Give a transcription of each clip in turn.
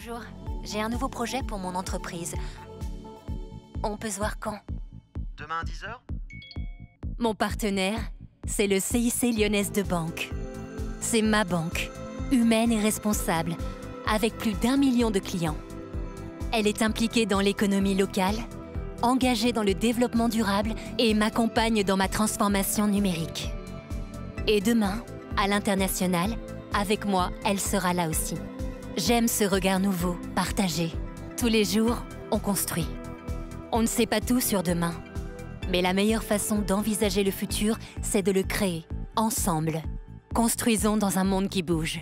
Bonjour, j'ai un nouveau projet pour mon entreprise. On peut se voir quand? Demain à 10 h? Mon partenaire, c'est le CIC Lyonnaise de Banque. C'est ma banque, humaine et responsable, avec plus d'1 million de clients. Elle est impliquée dans l'économie locale, engagée dans le développement durable et m'accompagne dans ma transformation numérique. Et demain, à l'international, avec moi, elle sera là aussi. J'aime ce regard nouveau, partagé. Tous les jours, on construit. On ne sait pas tout sur demain. Mais la meilleure façon d'envisager le futur, c'est de le créer, ensemble. Construisons dans un monde qui bouge.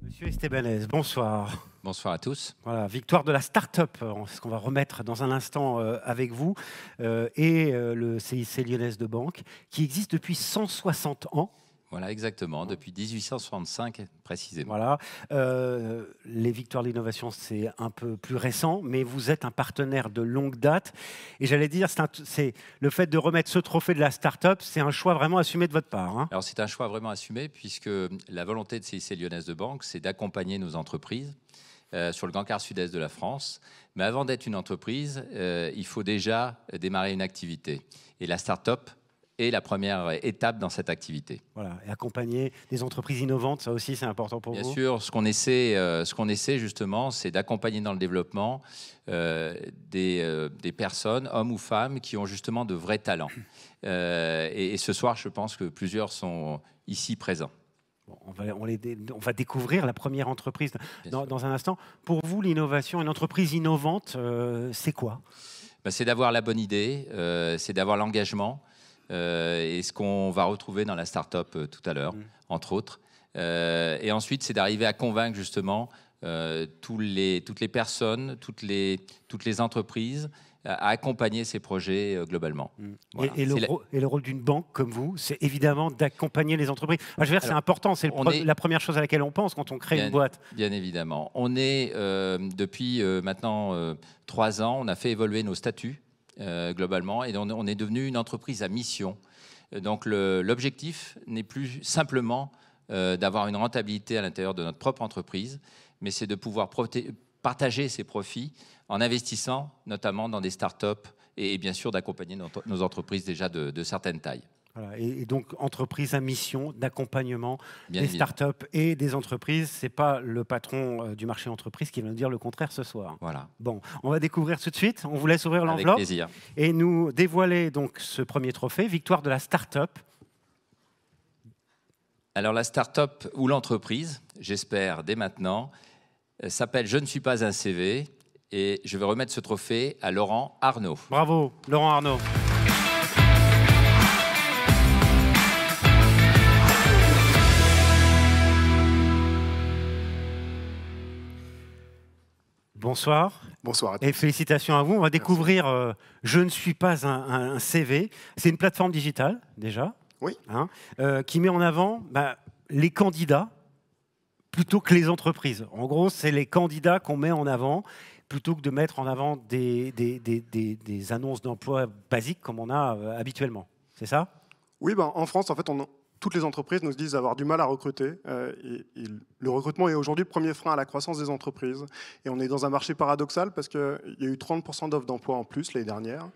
Monsieur Estebanez, bonsoir. Bonsoir à tous. Voilà, victoire de la start-up, ce qu'on va remettre dans un instant avec vous, et le CIC Lyonnaise de Banque, qui existe depuis 160 ans. Voilà, exactement, depuis 1865 précisément. Voilà, les victoires de l'innovation, c'est un peu plus récent, mais vous êtes un partenaire de longue date. Et j'allais dire, c'est le fait de remettre ce trophée de la start-up, c'est un choix vraiment assumé de votre part. Hein. Alors c'est un choix vraiment assumé, puisque la volonté de CIC Lyonnaise de Banque, c'est d'accompagner nos entreprises sur le grand quart sud-est de la France. Mais avant d'être une entreprise, il faut déjà démarrer une activité. Et la start-up est la première étape dans cette activité. Voilà, et accompagner des entreprises innovantes, ça aussi c'est important pour vous. Bien sûr, ce qu'on essaie justement, c'est d'accompagner dans le développement des personnes, hommes ou femmes, qui ont justement de vrais talents. Et ce soir, je pense que plusieurs sont ici présents. Bon, on va découvrir la première entreprise dans un instant. Pour vous, l'innovation, une entreprise innovante, c'est quoi? C'est d'avoir la bonne idée, c'est d'avoir l'engagement, et ce qu'on va retrouver dans la start-up tout à l'heure, entre autres. Et ensuite, c'est d'arriver à convaincre justement toutes les personnes, toutes les entreprises à accompagner ces projets globalement. Voilà. Et le rôle d'une banque comme vous, c'est évidemment d'accompagner les entreprises. Enfin, je veux dire, c'est important, c'est la première chose à laquelle on pense quand on crée une boîte. Bien évidemment. On est, depuis maintenant 3 ans, on a fait évoluer nos statuts globalement, et on est devenu une entreprise à mission. Donc l'objectif n'est plus simplement d'avoir une rentabilité à l'intérieur de notre propre entreprise, mais c'est de pouvoir partager ses profits en investissant notamment dans des startups et bien sûr d'accompagner nos entreprises déjà de certaines tailles. Voilà, et donc entreprise à mission d'accompagnement des évidemment. startups et des entreprises. C'est pas le patron du marché entreprise qui va nous dire le contraire ce soir. Voilà. Bon, on va découvrir tout de suite. On vous laisse ouvrir Avec l'enveloppe plaisir. Et nous dévoiler donc ce premier trophée, victoire de la start-up. Alors la start-up ou l'entreprise, j'espère dès maintenant, s'appelle Je ne suis pas un CV, et je vais remettre ce trophée à Laurent Arnaud. Bravo, Laurent Arnaud. Bonsoir. Bonsoir à tous. Et félicitations à vous. On va découvrir Je ne suis pas un CV. C'est une plateforme digitale, déjà, Oui. Hein, qui met en avant les candidats plutôt que les entreprises. En gros, c'est les candidats qu'on met en avant plutôt que de mettre en avant des annonces d'emploi basiques comme on a habituellement. C'est ça? Oui, en France, en fait, toutes les entreprises nous disent avoir du mal à recruter. Et le recrutement est aujourd'hui le premier frein à la croissance des entreprises. Et on est dans un marché paradoxal parce qu'il y a eu 30% d'offres d'emploi en plus l'année dernière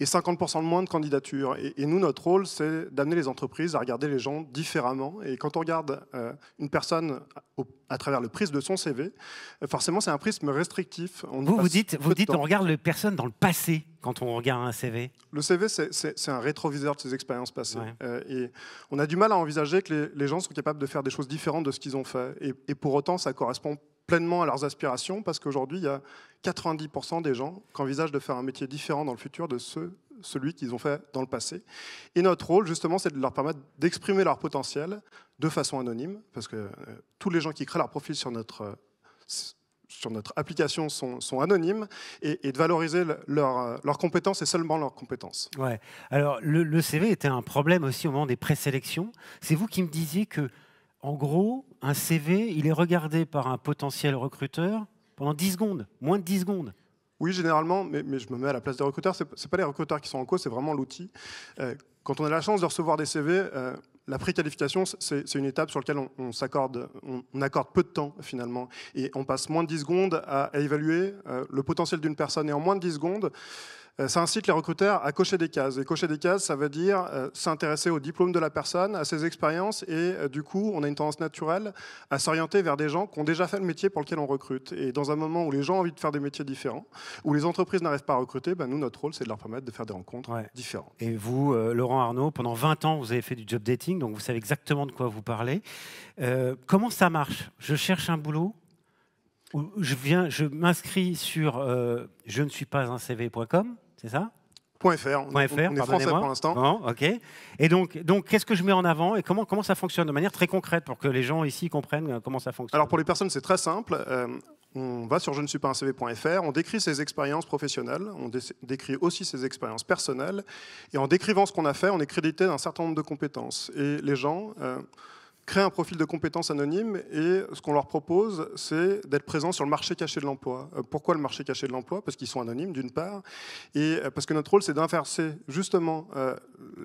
et 50% de moins de candidatures. Et nous, notre rôle, c'est d'amener les entreprises à regarder les gens différemment. Et quand on regarde une personne à travers le prisme de son CV, forcément, c'est un prisme restrictif. Vous dites on regarde les personnes dans le passé quand on regarde un CV. Le CV, c'est un rétroviseur de ses expériences passées. Ouais. Et on a du mal à envisager que les gens sont capables de faire des choses différentes de ce qu'ils ont fait. Et pour autant, ça correspond pleinement à leurs aspirations, parce qu'aujourd'hui, il y a 90% des gens qui envisagent de faire un métier différent dans le futur de celui qu'ils ont fait dans le passé. Et notre rôle, justement, c'est de leur permettre d'exprimer leur potentiel de façon anonyme, parce que tous les gens qui créent leur profil sur notre application sont anonymes, et de valoriser leurs compétences et seulement leurs compétences. Ouais. Alors, le CV était un problème aussi au moment des présélections. C'est vous qui me disiez que, en gros, un CV, il est regardé par un potentiel recruteur pendant 10 secondes, moins de 10 secondes. Oui, généralement, mais je me mets à la place des recruteurs. C'est pas les recruteurs qui sont en cause, c'est vraiment l'outil. Quand on a la chance de recevoir des CV, la préqualification, c'est une étape sur laquelle on accorde peu de temps finalement. Et on passe moins de 10 secondes à évaluer le potentiel d'une personne. Et en moins de 10 secondes, ça incite les recruteurs à cocher des cases. Et cocher des cases, ça veut dire s'intéresser au diplôme de la personne, à ses expériences. Et du coup, on a une tendance naturelle à s'orienter vers des gens qui ont déjà fait le métier pour lequel on recrute. Et dans un moment où les gens ont envie de faire des métiers différents, où les entreprises n'arrivent pas à recruter, nous, notre rôle, c'est de leur permettre de faire des rencontres différentes. Et vous, Laurent Arnaud, pendant 20 ans, vous avez fait du job dating, donc vous savez exactement de quoi vous parlez. Comment ça marche? Je cherche un boulot, je m'inscris sur je ne suis pas un CV.com, c'est ça? .fr, on est français pour l'instant. Bon, ok. Et donc qu'est-ce que je mets en avant et comment ça fonctionne de manière très concrète pour que les gens ici comprennent comment ça fonctionne? Alors pour les personnes, c'est très simple. On va sur je ne suis pas un CV.fr, on décrit ses expériences professionnelles, on décrit aussi ses expériences personnelles, et en décrivant ce qu'on a fait, on est crédité d'un certain nombre de compétences. Et les gens créent un profil de compétences anonyme, et ce qu'on leur propose, c'est d'être présents sur le marché caché de l'emploi. Pourquoi le marché caché de l'emploi? Parce qu'ils sont anonymes, d'une part, et parce que notre rôle, c'est d'inverser justement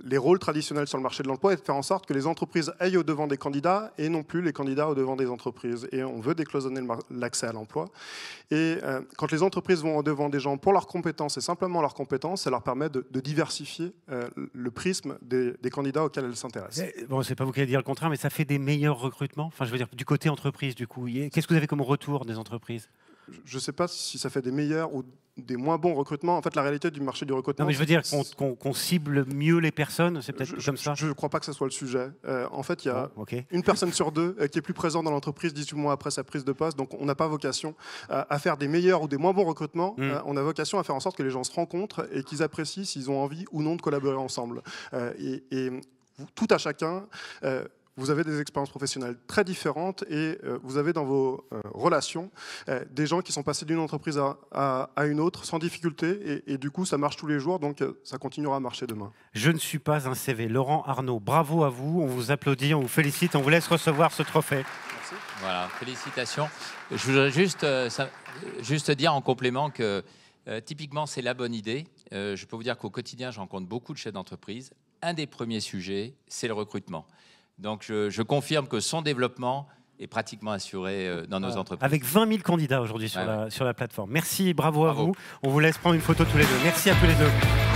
les rôles traditionnels sur le marché de l'emploi et de faire en sorte que les entreprises aillent au-devant des candidats et non plus les candidats au-devant des entreprises. Et on veut décloisonner l'accès à l'emploi. Et quand les entreprises vont au-devant des gens pour leurs compétences et simplement leurs compétences, ça leur permet de diversifier le prisme des candidats auxquels elles s'intéressent. Bon, c'est pas vous qui allez dire le contraire, mais ça fait des meilleurs recrutements? Enfin, je veux dire, du côté entreprise, du coup. Qu'est-ce que vous avez comme retour des entreprises? Je ne sais pas si ça fait des meilleurs ou des moins bons recrutements. En fait, la réalité du marché du recrutement... Non, mais je veux dire qu'on cible mieux les personnes, c'est peut-être comme ça? Je ne crois pas que ce soit le sujet. En fait, il y a une personne sur deux qui est plus présente dans l'entreprise 18 mois après sa prise de poste. Donc, on n'a pas vocation à faire des meilleurs ou des moins bons recrutements. On a vocation à faire en sorte que les gens se rencontrent et qu'ils apprécient s'ils ont envie ou non de collaborer ensemble. Tout à chacun... vous avez des expériences professionnelles très différentes et vous avez dans vos relations des gens qui sont passés d'une entreprise à une autre sans difficulté et du coup ça marche tous les jours, donc ça continuera à marcher demain. Je ne suis pas un CV. Laurent Arnaud, bravo à vous, on vous applaudit, on vous félicite, on vous laisse recevoir ce trophée. Merci. Voilà, félicitations. Je voudrais juste dire en complément que typiquement c'est la bonne idée. Je peux vous dire qu'au quotidien je rencontre beaucoup de chefs d'entreprise. Un des premiers sujets, c'est le recrutement. Donc, je confirme que son développement est pratiquement assuré dans nos entreprises. Avec 20 000 candidats aujourd'hui sur la plateforme. Merci, bravo à vous. On vous laisse prendre une photo tous les deux. Merci à tous les deux.